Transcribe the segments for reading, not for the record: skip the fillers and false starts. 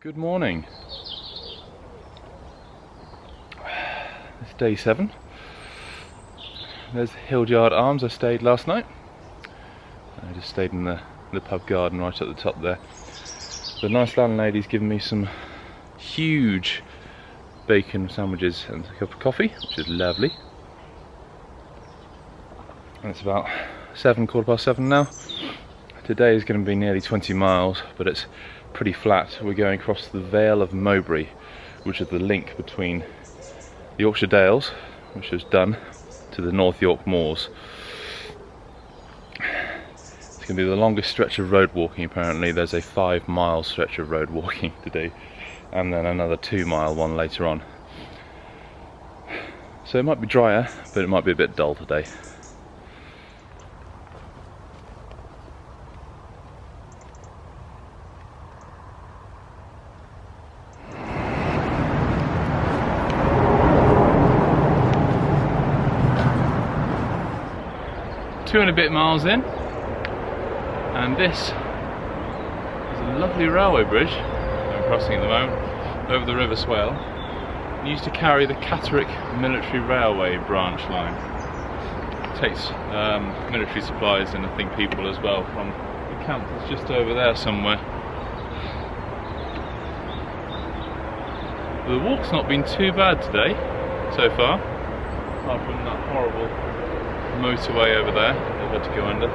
Good morning. It's day 7. There's Hildyard Arms. I stayed last night. I just stayed in the pub garden right at the top there. The nice landlady's given me some huge bacon sandwiches and a cup of coffee, which is lovely. And it's about 7:15 now. Today is going to be nearly 20 miles, but it's pretty flat. We're going across the Vale of Mowbray, which is the link between the Yorkshire Dales, which is done, to the North York Moors. It's going to be the longest stretch of road walking apparently. There's a 5-mile stretch of road walking to do, and then another 2-mile one later on. So it might be drier, but it might be a bit dull today. Two and a bit miles in, and this is a lovely railway bridge I'm crossing at the moment over the River Swale. It used to carry the Catterick Military Railway branch line. It takes military supplies and I think people as well from the camp that's just over there somewhere. The walk's not been too bad today so far, apart from that horrible motorway over there they've had to go under.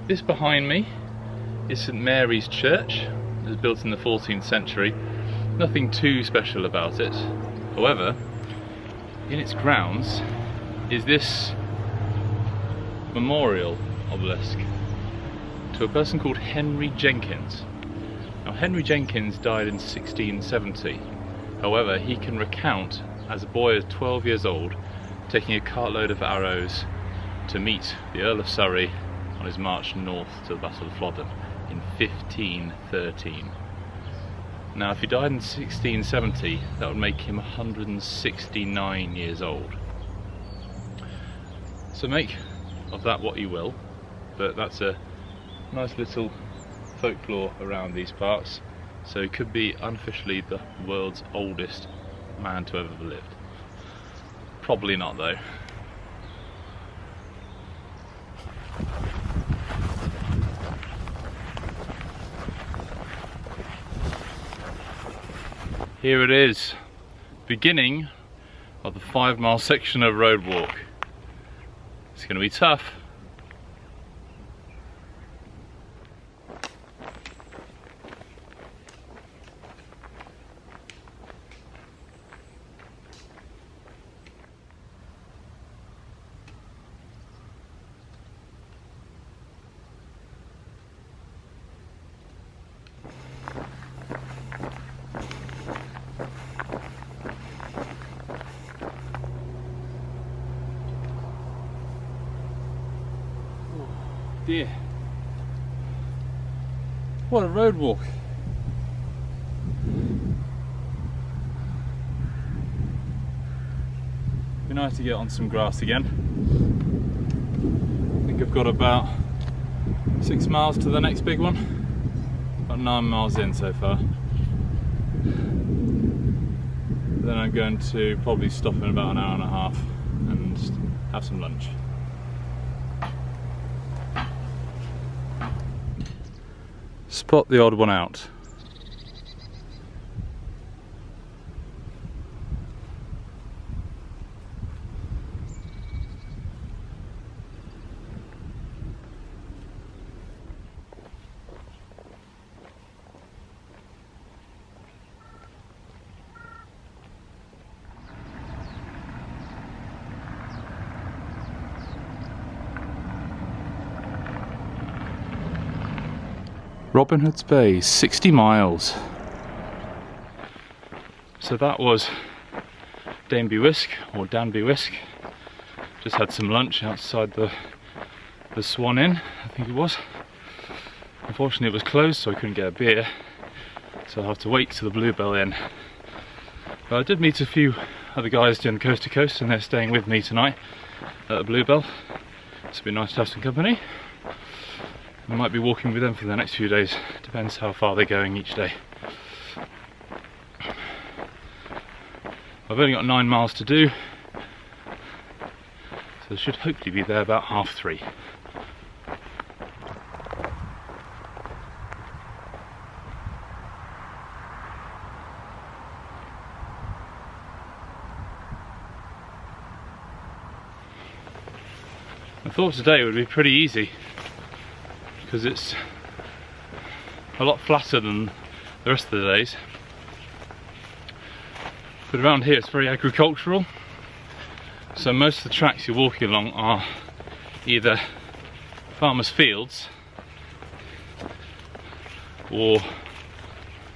This behind me is St Mary's Church. It was built in the 14th century. Nothing too special about it. However, in its grounds is this memorial obelisk to a person called Henry Jenkins. Now, Henry Jenkins died in 1670. However, he can recount, as a boy of 12 years old, taking a cartload of arrows to meet the Earl of Surrey on his march north to the Battle of Flodden in 1513. Now, if he died in 1670, that would make him 169 years old. So make of that what you will, but that's a nice little folklore around these parts. So he could be unofficially the world's oldest man to have ever lived. Probably not though. Here it is, beginning of the 5-mile section of road walk. It's going to be tough. Dear, what a road walk. Be nice to get on some grass again. I think I've got about 6 miles to the next big one. About 9 miles in so far. Then I'm going to probably stop in about an hour and a half and have some lunch. Spot the odd one out. Robin Hood's Bay, 60 miles. So that was Danby Wisk, or Danby Wisk. Just had some lunch outside the Swan Inn, I think it was. Unfortunately it was closed, so I couldn't get a beer, so I'll have to wait to the Bluebell Inn. But I did meet a few other guys doing coast to coast, and they're staying with me tonight at the Bluebell. It's been nice to have some company. I might be walking with them for the next few days, depends how far they're going each day. I've only got 9 miles to do, so I should hopefully be there about 3:30. I thought today would be pretty easy because it's a lot flatter than the rest of the days. But around here it's very agricultural, so most of the tracks you're walking along are either farmers' fields or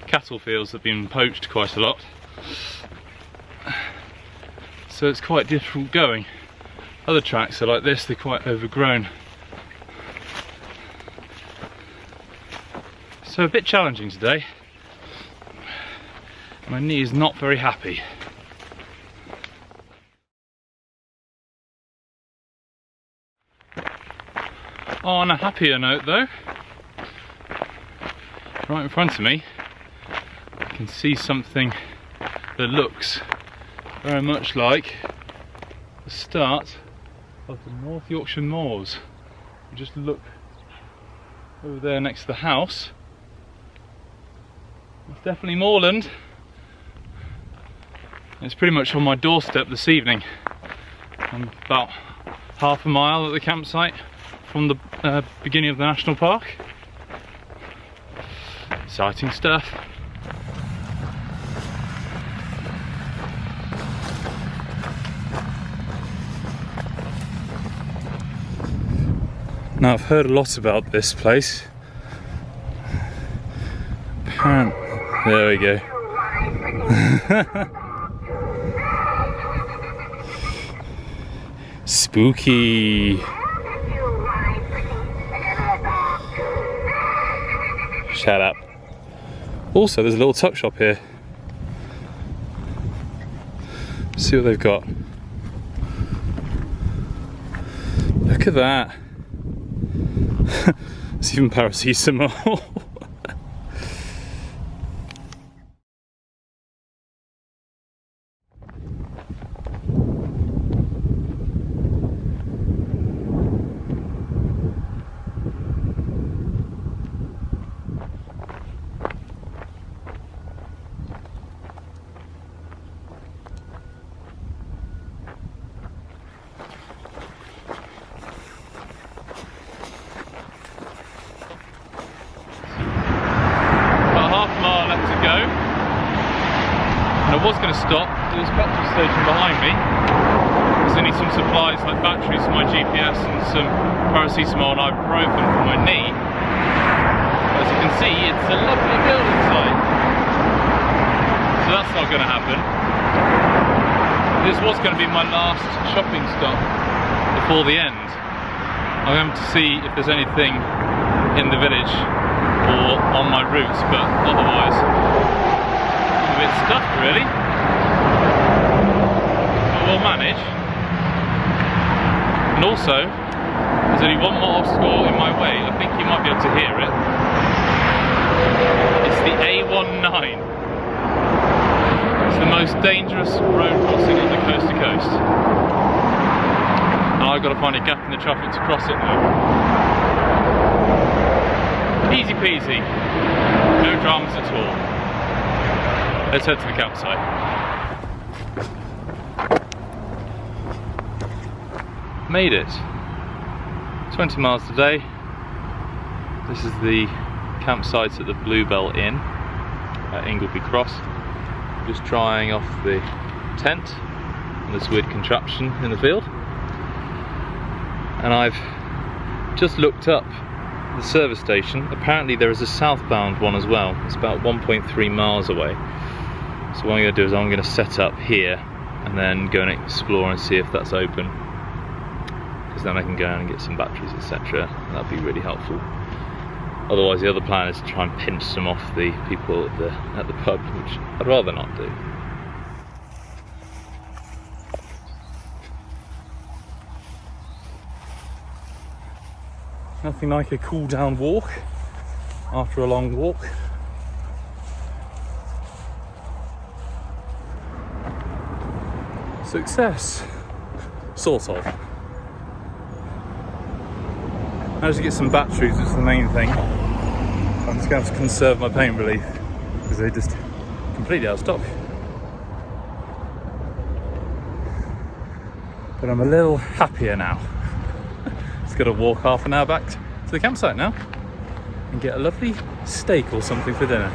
cattle fields that have been poached quite a lot, so it's quite difficult going. Other tracks are like this, they're quite overgrown, so a bit challenging today. My knee is not very happy. On a happier note though, right in front of me I can see something that looks very much like the start of the North Yorkshire Moors. You just look over there next to the house. It's definitely moorland. It's pretty much on my doorstep this evening. I'm about half a mile at the campsite from the beginning of the national park. Exciting stuff. Now I've heard a lot about this place. There we go. Spooky. Shut up. Also, there's a little tuck shop here. Let's see what they've got. Look at that. It's even paracetamol. I was going to stop at this petrol station behind me because I need some supplies like batteries for my GPS and some paracetamol and ibuprofen for my knee. As you can see, it's a lovely building site, so that's not going to happen. This was going to be my last shopping stop before the end. I'm going to see if there's anything in the village or on my routes, but otherwise I'm a bit stuffed really. But we'll manage. And also, there's only one more obstacle in my way. I think you might be able to hear it. It's the A19. It's the most dangerous road crossing on the coast to coast. And I've got to find a gap in the traffic to cross it now. Easy peasy. No dramas at all. Let's head to the campsite. Made it. 20 miles today. This is the campsite at the Bluebell Inn at Ingleby Cross. Just drying off the tent and this weird contraption in the field. And I've just looked up the service station. Apparently there is a southbound one as well. It's about 1.3 miles away. So what I'm going to do is I'm going to set up here and then go and explore and see if that's open. Because then I can go and get some batteries, etc. That'd be really helpful. Otherwise the other plan is to try and pinch some off the people at the pub, which I'd rather not do. Nothing like a cool down walk after a long walk. Success, sort of. Managed to get some batteries, which is the main thing. I'm just going to have to conserve my pain relief because they're just completely out of stock. But I'm a little happier now. Just got to walk half an hour back to the campsite now and get a lovely steak or something for dinner.